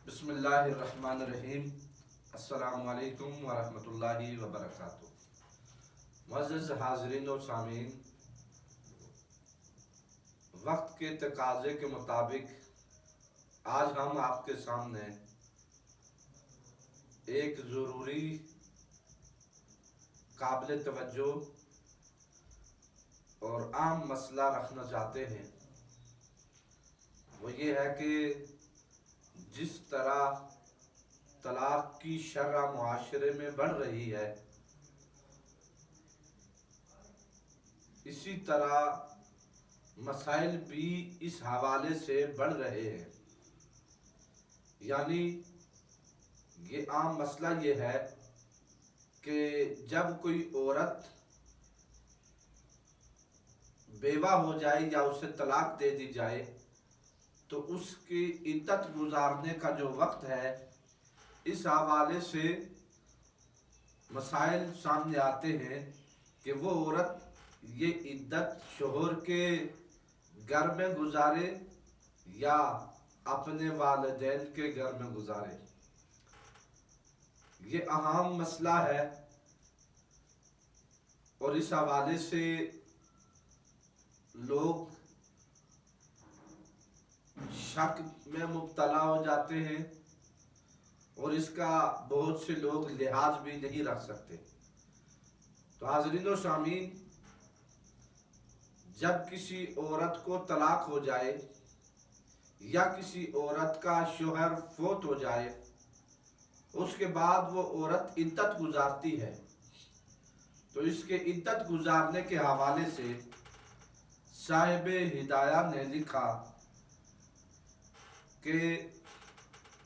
بسم اللہ الرحمن الرحیم۔ السلام علیکم ورحمۃ اللہ وبرکاتہ۔ معزز حاضرین و سامعین، وقت کے تقاضے کے مطابق آج ہم آپ کے سامنے ایک ضروری، قابل توجہ اور عام مسئلہ رکھنا چاہتے ہیں۔ وہ یہ ہے کہ جس طرح طلاق کی شرح معاشرے میں بڑھ رہی ہے، اسی طرح مسائل بھی اس حوالے سے بڑھ رہے ہیں۔ یعنی یہ عام مسئلہ یہ ہے کہ جب کوئی عورت بیوہ ہو جائے یا اسے طلاق دے دی جائے تو اس کی عدت گزارنے کا جو وقت ہے، اس حوالے سے مسائل سامنے آتے ہیں کہ وہ عورت یہ عدت شوہر کے گھر میں گزارے یا اپنے والدین کے گھر میں گزارے۔ یہ اہم مسئلہ ہے اور اس حوالے سے لوگ شک میں مبتلا ہو جاتے ہیں اور اس کا بہت سے لوگ لحاظ بھی نہیں رکھ سکتے۔ تو حاضرین و سامعین، جب کسی عورت کو طلاق ہو جائے یا کسی عورت کا شوہر فوت ہو جائے، اس کے بعد وہ عورت عدت گزارتی ہے، تو اس کے عدت گزارنے کے حوالے سے صاحب ہدایہ نے لکھا کہ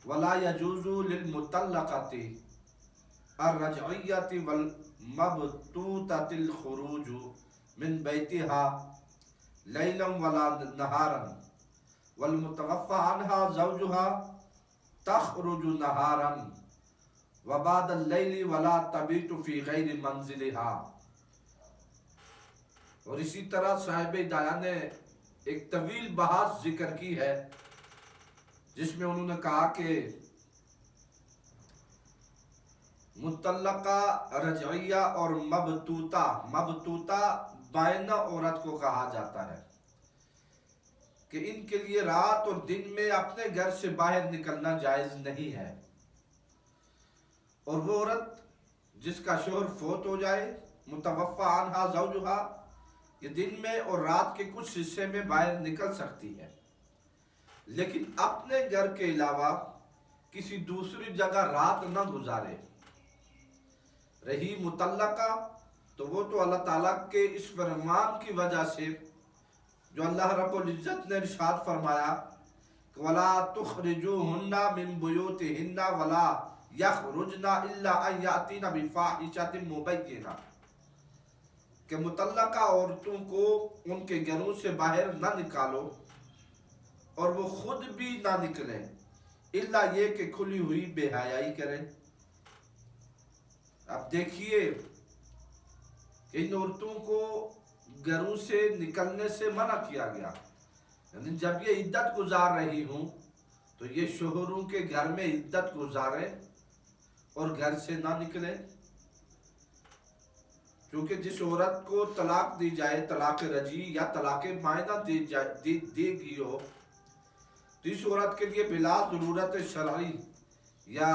وَلَا يَجُوزُ لِلْمُطَلَّقَةِ الرَّجْعِيَّةِ وَالْمَبْتُوتَةِ الْخُرُوجُ مِنْ بَيْتِهَا لَيْلًا وَلَا نَهَارًا وَالْمُتَوَفَّى عَنْهَا زَوْجُهَا تَخْرُجُ نَهَارًا وَبَعْدَ اللَّيْلِ وَلَا تَبِيتُ فِي غَيْرِ مَنْزِلِهَا۔ اور اسی طرح صاحب ہدایہ نے ایک طویل بحث ذکر کی ہے، جس میں انہوں نے کہا کہ مطلقہ، رجعیہ اور مبتوتہ بائنہ عورت کو کہا جاتا ہے کہ ان کے لیے رات اور دن میں اپنے گھر سے باہر نکلنا جائز نہیں ہے۔ اور وہ عورت جس کا شوہر فوت ہو جائے، متوفی عنہا زوجہا، یہ دن میں اور رات کے کچھ حصے میں باہر نکل سکتی ہے، لیکن اپنے گھر کے علاوہ کسی دوسری جگہ رات نہ گزارے۔ رہی مطلقہ، تو وہ تو اللہ تعالیٰ کے اس فرمان کی وجہ سے جو اللہ رب العزت نے ارشاد فرمایا کہ وَلَا تُخْرِجُوهُنَّ مِن بُيُوتِهِنَّ وَلَا يَخْرُجْنَ إِلَّا أَن يَأْتِينَ بِفَاحِشَةٍ مُبَيِّنَةٍ، کہ مطلقہ عورتوں کو ان کے گھروں سے باہر نہ نکالو اور وہ خود بھی نہ نکلیں، الا یہ کہ کھلی ہوئی بے حیائی کریں۔ اب دیکھیے کہ ان عورتوں کو گھروں سے نکلنے سے منع کیا گیا، یعنی جب یہ عدت گزار رہی ہوں تو یہ شوہروں کے گھر میں عدت گزاریں اور گھر سے نہ نکلیں۔ کیونکہ جس عورت کو طلاق دی جائے، طلاق رجعی یا طلاق بائنہ دی گئی ہو، تو اس عورت کے لیے بلا ضرورت شرعی یا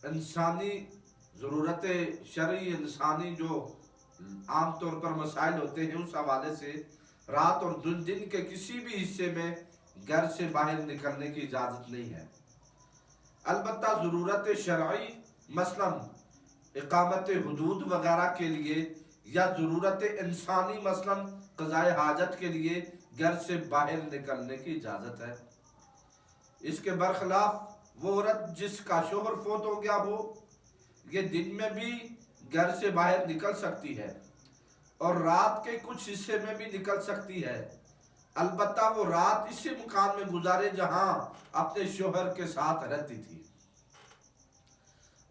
انسانی ضرورت شرعی، انسانی جو عام طور پر مسائل ہوتے ہیں، اس حوالے سے رات اور دن کے کسی بھی حصے میں گھر سے باہر نکلنے کی اجازت نہیں ہے۔ البتہ ضرورت شرعی، مثلا اقامت حدود وغیرہ کے لیے، یا ضرورت انسانی مثلا قضاء حاجت کے لیے گھر سے باہر نکلنے کی اجازت ہے۔ اس کے برخلاف وہ عورت جس کا شوہر فوت ہو گیا ہو، یہ دن میں بھی گھر سے باہر نکل سکتی ہے اور رات کے کچھ حصے میں بھی نکل سکتی ہے، البتہ وہ رات اسی مکان میں گزارے جہاں اپنے شوہر کے ساتھ رہتی تھی،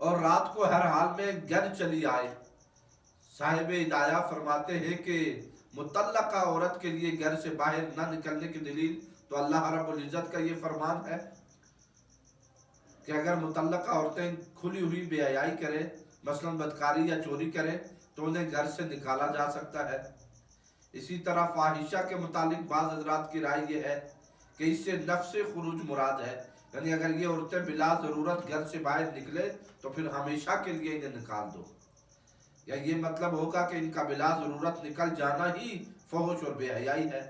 اور رات کو ہر حال میں گھر چلی آئے۔ صاحب ہدایہ فرماتے ہیں کہ مطلقہ عورت کے لیے گھر سے باہر نہ نکلنے کی دلیل تو اللہ رب العزت کا یہ فرمان ہے کہ اگر متعلقہ عورتیں کھلی ہوئی بے حیائی کریں، مثلا بدکاری یا چوری کریں، تو انہیں گھر سے نکالا جا سکتا ہے۔ اسی طرح فاحشہ کے متعلق بعض حضرات کی رائے یہ ہے کہ اس سے نفس خروج مراد ہے، یعنی اگر یہ عورتیں بلا ضرورت گھر سے باہر نکلے تو پھر ہمیشہ کے لیے انہیں نکال دو، یا یہ مطلب ہوگا کہ ان کا بلا ضرورت نکل جانا ہی فحش اور بے حیائی ہے۔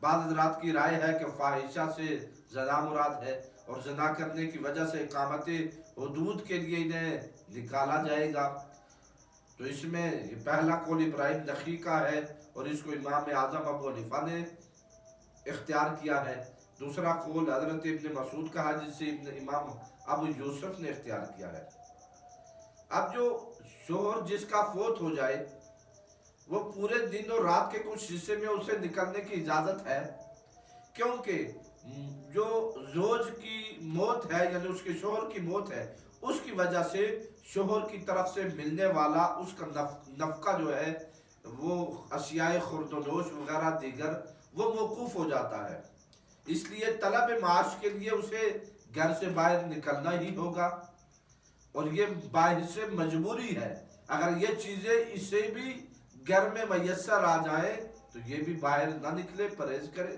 بعض حضرات کی رائے ہے کہ فاحشہ سے زنا مراد ہے اور زنا کرنے کی وجہ سے اقامت حدود کے لیے انہیں نکالا جائے گا۔ تو اس میں یہ پہلا قول ابراہیم نخعی کا ہے اور اس کو امام اعظم ابو حنیفہ نے اختیار کیا ہے۔ دوسرا قول حضرت ابن مسعود کا ہے جس سے امام ابو یوسف نے اختیار کیا ہے۔ اب جو شوہر جس کا فوت ہو جائے وہ پورے دن اور رات کے کچھ حصے میں اسے نکلنے کی اجازت ہے، کیونکہ جو زوج کی موت ہے یعنی اس کے شوہر کی موت ہے، اس کی وجہ سے شوہر کی طرف سے ملنے والا اس کا نفقہ جو ہے وہ اشیاء خورد و نوش وغیرہ دیگر وہ موقوف ہو جاتا ہے، اس لیے طلب معاش کے لیے اسے گھر سے باہر نکلنا ہی ہوگا، اور یہ باعث مجبوری ہے۔ اگر یہ چیزیں اسے بھی گھر میں میسر آ جائیں تو یہ بھی باہر نہ نکلے، پرہیز کرے۔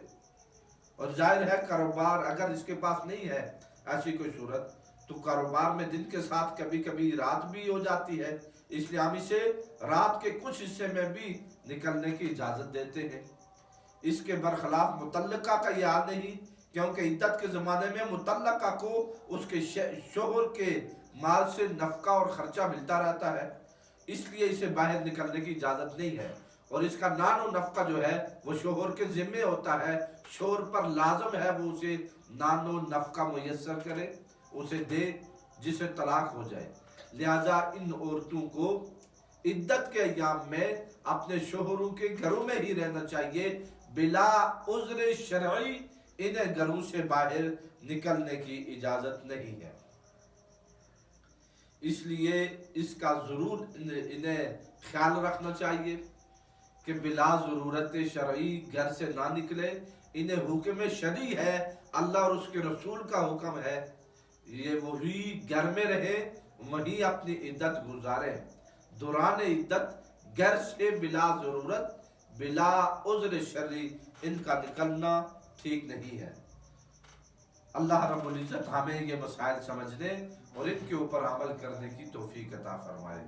اور ظاہر ہے کاروبار اگر اس کے پاس نہیں ہے ایسی کوئی صورت تو کاروبار میں دن کے ساتھ کبھی کبھی رات بھی ہو جاتی ہے، اس لیے ہم اسے رات کے کچھ حصے میں بھی نکلنے کی اجازت دیتے ہیں۔ اس کے برخلاف مطلقہ کا یہ حال نہیں، کیونکہ عدت کے زمانے میں مطلقہ کو اس کے شوہر کے مال سے نفقہ اور خرچہ ملتا رہتا ہے، اس لیے اسے باہر نکلنے کی اجازت نہیں ہے، اور اس کا نان و نفقہ جو ہے وہ شوہر کے ذمے ہوتا ہے، شوہر پر لازم ہے وہ اسے نان و نفقہ میسر کرے، اسے دے جسے طلاق ہو جائے۔ لہذا ان عورتوں کو عدت کے ایام میں اپنے شوہروں کے گھروں میں ہی رہنا چاہیے، بلا عذر شرعی انہیں گھروں سے باہر نکلنے کی اجازت نہیں ہے۔ اس لیے اس کا ضرور انہیں خیال رکھنا چاہیے کہ بلا ضرورت شرعی گھر سے نہ نکلے۔ انہیں حکم شرعی ہے، اللہ اور اس کے رسول کا حکم ہے، یہ وہی گھر میں رہے، وہی اپنی عدت گزارے۔ دوران عدت گھر سے بلا ضرورت بلا عذر شرعی ان کا نکلنا ٹھیک نہیں ہے۔ اللہ رب العزت ہمیں یہ مسائل سمجھنے اور ان کے اوپر عمل کرنے کی توفیق عطا فرمائے۔